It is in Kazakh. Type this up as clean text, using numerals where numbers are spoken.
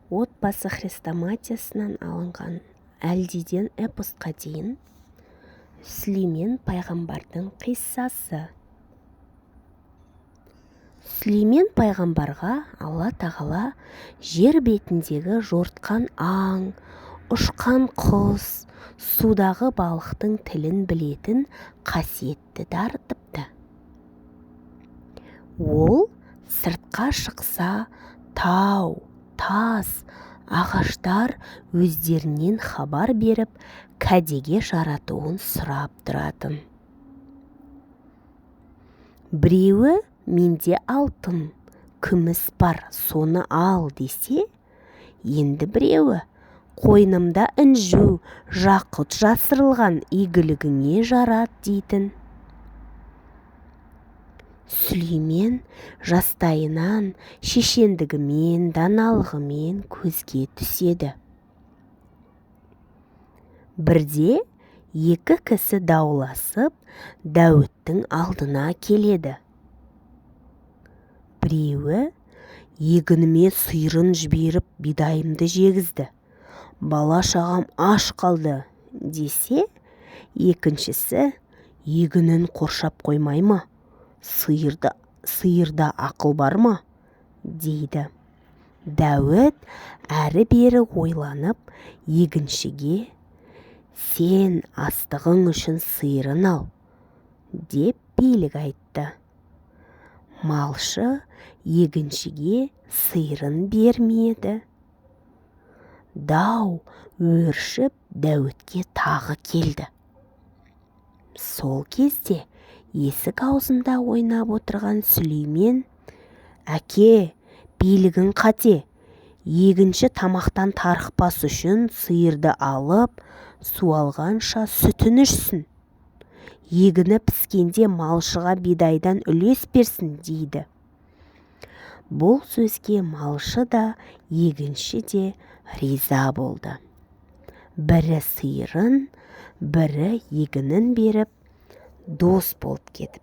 отбасы хрестоматиясынан алынған әлдиден эпосқа дейін Сүлеймен пайғамбардың қиссасы. Сүлеймен пайғамбарға Алла тағала жер бетіндегі жортқан аң, ұшқан құс, судағы балықтың тілін білетін қасиетті дарытыпты. Ол сыртқа шықса, тау, тас, ағаштар өздерінен хабар беріп, кәдеге жаратуын сұрап тұратын. Біреуі менде алтын, күміс бар, соны ал десе, енді біреуі қойнымда інжу, жақұт жасырылған, игілігіңе жарат дейтін. Сүлеймен жастайынан шешендігімен, даналығымен көзге түседі. Бірде екі кісі дауласып, Дәуіттің алдына келеді. Біреуі егініме сиырын жіберіп, бидайымды жегізді, бала шағам аш қалды десе, екіншісі егінін қоршап қоймай ма, сиырда ақыл бар ма дейді. Дәуіт әрі-бері ойланып, егіншіге сен астығың үшін сиырын ал деп билік айтты. Малшы егіншіге сиырын бермеді. Дау өршіп Дәуітке тағы келді. Сол кезде есік аузында ойнап отырған Сүлеймен: «Әке, билігің қате, егінші тамақтан тарықпас үшін сиырды алып, су алғанша сүтін ішсін. Егіні піскенде малшыға бидайдан үлес берсін» дейді. Бұл сөзге малшы да, егінші де риза болды. Бірі сиырын, бірі егінін беріп, дос болып кетіп